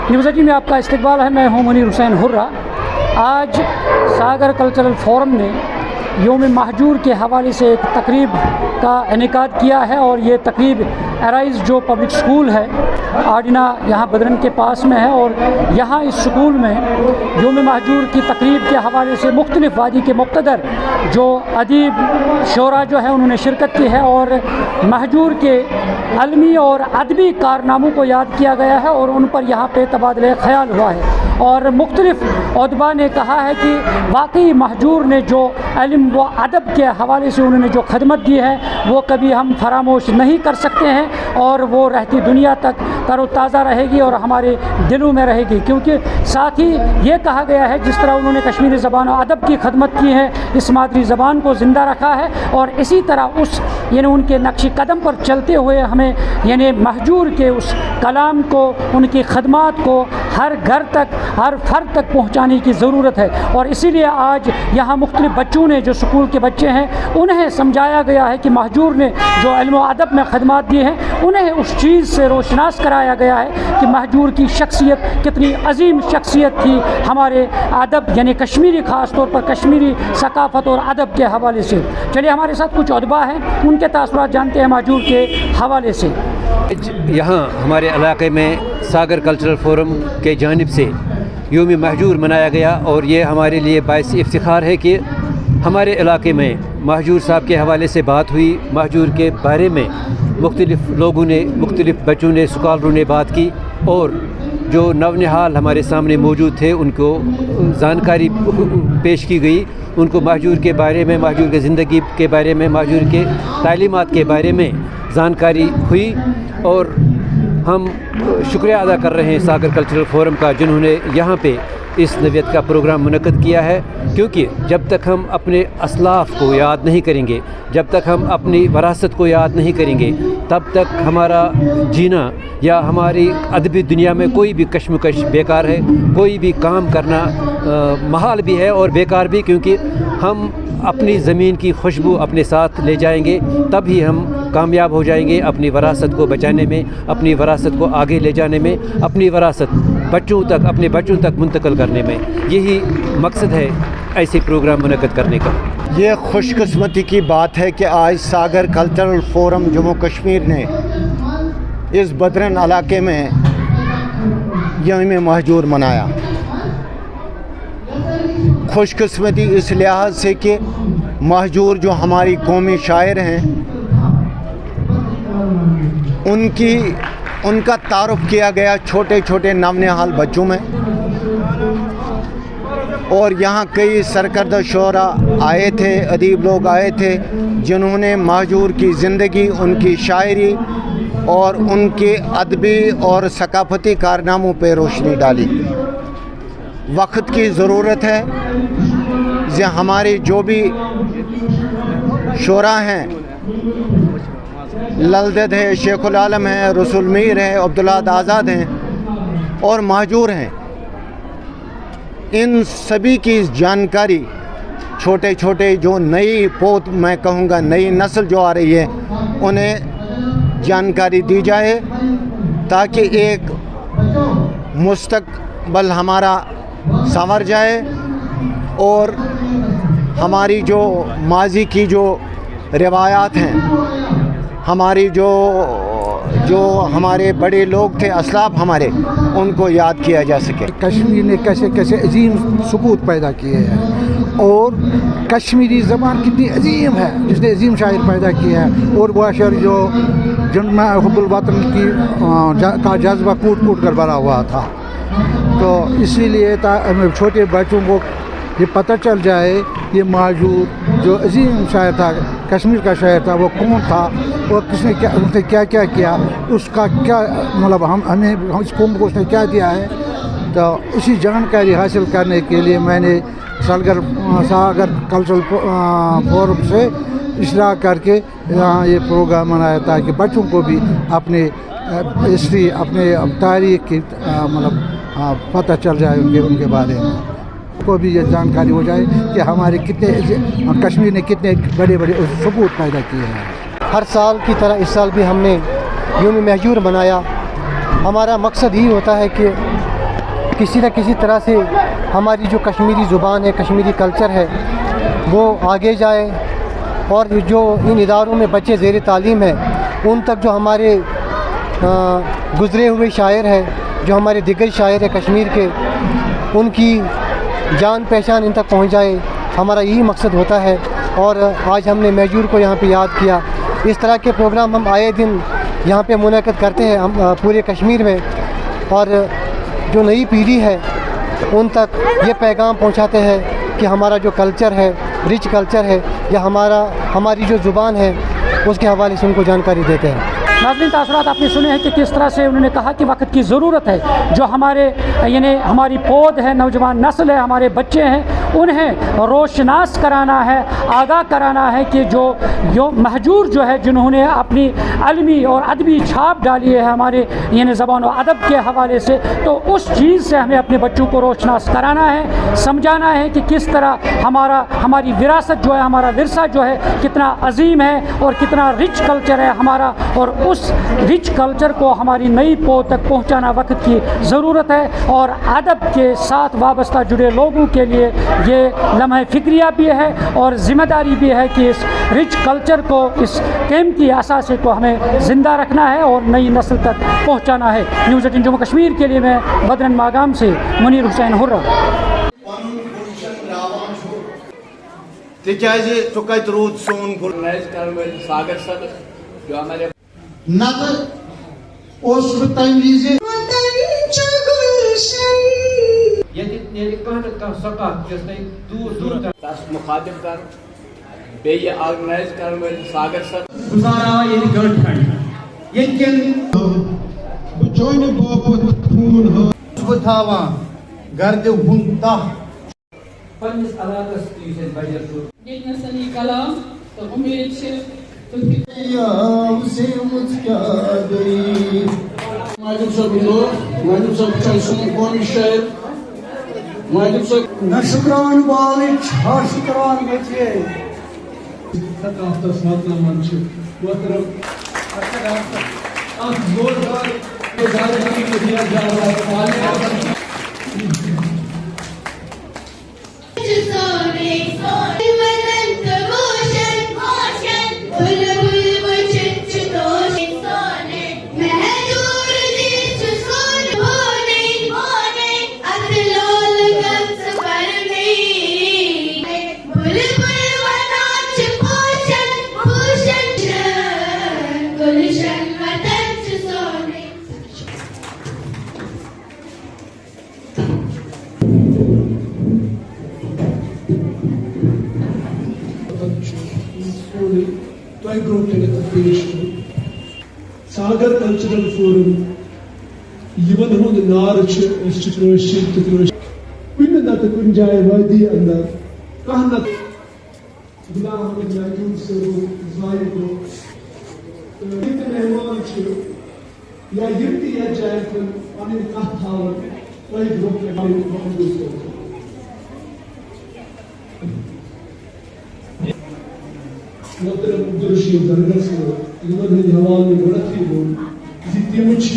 News में आपका इस्तकबाल है। मैं हूं मुनीर हुसैन हुर्रा। आज सागर कल्चरल फोरम ने योम महजूर के हवाले से एक तकरीब का इनेकाद किया है और ये तकरीब अराइज़ जो पब्लिक स्कूल है आडिना यहाँ बदरन के पास में है और यहाँ इस स्कूल में योम महजूर की तकरीब के हवाले से मुख्तलिफ़ वादी के मुक़्तदर जो अदीब शोरा जो है उन्होंने शिरकत की है और महजूर के अलमी और अदबी कारनामों को याद किया गया है और उन पर यहाँ पे तबादले ख़याल हुआ है और मुख्तलिफ़ उदबा ने कहा है कि वाकई महजूर ने जो इल्म व अदब के हवाले से उन्होंने जो खदमत दी है वो कभी हम फरामोश नहीं कर सकते हैं और वो रहती दुनिया तक तरोताज़ा रहेगी और हमारे दिलों में रहेगी, क्योंकि साथ ही ये कहा गया है जिस तरह उन्होंने कश्मीरी ज़बान और अदब की खदमत की है, इस मादरी ज़बान को ज़िंदा रखा है और इसी तरह उस यानी उनके नक्श कदम पर चलते हुए हमें यानी महजूर के उस कलाम को, उनकी खदमात को हर घर तक, हर फर्द तक पहुँचाने की ज़रूरत है। और इसीलिए आज यहाँ मुख्तलिफ़ बच्चों ने जो स्कूल के बच्चे हैं उन्हें समझाया गया है कि महजूर ने जो इल्म व अदब में खदमात दी हैं उन्हें उस चीज़ से रोशनास कराया गया है कि महजूर की शख्सियत कितनी अजीम शख्सियत थी हमारे अदब यानी कश्मीरी, ख़ास तौर पर कश्मीरी सकाफ़त और अदब के हवाले से। चलिए हमारे साथ कुछ उदबा हैं, उनके तासुरात जानते हैं महजूर के हवाले से। यहाँ हमारे इलाके में सागर कल्चरल फोरम के जानिब से योम महजूर मनाया गया और ये हमारे लिए बाइस इफ्तिखार है कि हमारे इलाके में महजूर साहब के हवाले से बात हुई। महजूर के बारे में मुख्तलिफ़ लोगों ने, मुख्तलिफ़ बच्चों ने, स्कॉलरों ने बात की और जो नवनिहाल हमारे सामने मौजूद थे उनको जानकारी पेश की गई। उनको महजूर के बारे में, महजूर के ज़िंदगी के बारे में, महजूर के तालीमात के बारे में जानकारी हुई और हम शुक्रिया अदा कर रहे हैं सागर कल्चरल फोरम का जिन्होंने यहाँ पे इस नवियत का प्रोग्राम मुनक़्क़द किया है, क्योंकि जब तक हम अपने असलाफ़ को याद नहीं करेंगे, जब तक हम अपनी विरासत को याद नहीं करेंगे, तब तक हमारा जीना या हमारी अदबी दुनिया में कोई भी कश्मकश बेकार है, कोई भी काम करना महाल भी है और बेकार भी, क्योंकि हम अपनी ज़मीन की खुशबू अपने साथ ले जाएंगे तब ही हम कामयाब हो जाएंगे अपनी विरासत को बचाने में, अपनी विरासत को आगे ले जाने में, अपनी विरासत बच्चों तक, अपने बच्चों तक मुंतकिल करने में। यही मकसद है ऐसे प्रोग्राम मुनक़्क़द करने का। ये खुशकिस्मती की बात है कि आज सागर कल्चरल फोरम जम्मू कश्मीर ने इस बदरन इलाके में यौम महजूर मनाया। खुशकिस्मती इस लिहाज से कि महजूर जो हमारी कौमी शायर हैं उनका तारुफ किया गया छोटे छोटे नवनिहाल बच्चों में और यहाँ कई सरकर्दा शोरा आए थे, अदीब लोग आए थे जिन्होंने महजूर की ज़िंदगी, उनकी शायरी और उनके अदबी और सकाफ़ती कारनामों पर रोशनी डाली। वक्त की ज़रूरत है कि हमारे जो भी शोरा हैं, ललदद है, शेखुल आलम है, रसूल मीर है, अब्दुल्ला आज़ाद हैं और महजूर हैं, इन सभी की जानकारी छोटे छोटे जो नई पोत, मैं कहूँगा नई नस्ल जो आ रही है, उन्हें जानकारी दी जाए ताकि एक मुस्तकबल हमारा संवर जाए और हमारी जो माजी की जो रिवायात हैं, हमारी जो हमारे बड़े लोग थे, असलाफ हमारे, उनको याद किया जा सके। कश्मीर ने कैसे कैसे अजीम सपूत पैदा किए हैं और कश्मीरी ज़बान कितनी अजीम है जिसने अजीम शायर पैदा किया है और वह शायर जो जिनमें हुब्बुल वतन की का जज्बा कूट कूट कर भरा हुआ था। तो इसीलिए छोटे बच्चों को ये पता चल जाए ये महजूर जो अजीम शायर था, कश्मीर का शायर था, वो कौन था और किसने क्या, उसने क्या क्या किया, उसका क्या मतलब हमें इस कौम को उसने क्या दिया है। तो इसी जानकारी हासिल करने के लिए मैंने सागर कल्चरल फोरम से इशरा करके यहाँ ये प्रोग्राम मनाया ताकि बच्चों को भी अपने हिस्ट्री, अपने तारीख़ की मतलब पता चल जाए उनके बारे में, को भी ये जानकारी हो जाए कि हमारे कितने कश्मीर ने कितने बड़े बड़े सबूत पैदा किए हैं। हर साल की तरह इस साल भी हमने योम महजूर मनाया। हमारा मकसद ही होता है कि کسی نہ کسی طرح سے ہماری جو کشمیری زبان ہے، کشمیری کلچر ہے، وہ آگے جائے، اور جو ان اداروں میں بچے زیر تعلیم ہیں ان تک جو ہمارے گزرے ہوئے شاعر ہیں، جو ہمارے دیگر شاعر ہیں کشمیر کے، ان کی جان پہچان ان تک پہنچ جائے، ہمارا یہی مقصد ہوتا ہے۔ اور آج ہم نے میجور کو یہاں پہ یاد کیا۔ اس طرح کے پروگرام ہم آئے دن یہاں پہ منعقد کرتے ہیں ہم پورے کشمیر میں، اور جو نئی پیڑھی ہے ان تک یہ پیغام پہنچاتے ہیں کہ ہمارا جو کلچر ہے، رچ کلچر ہے، یا ہماری جو زبان ہے اس کے حوالے سے ان کو جانکاری دیتے ہیں۔ ناظرین، تاثرات آپ نے سنے ہیں کہ کس طرح سے انہوں نے کہا کہ وقت کی ضرورت ہے، جو ہمارے یعنی ہماری پود ہے، نوجوان نسل ہے، ہمارے بچے ہیں، انہیں روشناس کرانا ہے، آگاہ کرانا ہے کہ جو مہجور جو ہے، جنہوں نے اپنی علمی اور ادبی چھاپ ڈالی ہے ہمارے یعنی زبان و ادب کے حوالے سے، تو اس چیز سے ہمیں اپنے بچوں کو روشناس کرانا ہے، سمجھانا ہے کہ کس طرح ہماری وراثت جو ہے، ہمارا ورثہ جو ہے کتنا عظیم ہے اور کتنا رچ کلچر ہے ہمارا، اور اس رچ کلچر کو ہماری نئی پود تک پہنچانا وقت کی ضرورت ہے۔ اور ادب کے ساتھ وابستہ جڑے لوگوں کے لیے یہ لمحہ فکریہ بھی ہے اور ذمہ داری بھی ہے کہ اس رچ کلچر کو، اس قیمتی اثاثے کو ہمیں زندہ رکھنا ہے اور نئی نسل تک پہنچانا ہے۔ نیوز 18 جموں کشمیر کے لیے میں بدرن ماگام سے منیر حسین ہرہ۔ ساگر صدر جو ہمارے مخاطب کر بیٚیہِ آرگنائز کرن وٲلۍ ساگر صدر گزارا یہ گڑھ کھنڈ یہ بچونے باپت خون تھاوان گرد ہند تہ پنس علاقس تیس بجر ییٚتنَس یہِ کلام تہٕ اُمید چھِ ماجد صاحب ماجد صاحب سون قومی شاعر ماجد صاحب نہ شکران بالچ ہر شکران بچے ثقافتس ماتنامن چھ محترم اکھ زوردار دیا جا رہا ہے ساگر کلچرل فورم یمن ہند نار کن نت کن جائے وادی اندر کھانا غلام احمد محجور صاحب ظاہر گو مہمان یا یم تہ یتھ جائے پن کت تھاون تہ برو محترم عبدالرشید درگس یمن ہند حوالہ گۄڈنیتھٕے ووٚن زِ تِم چھِ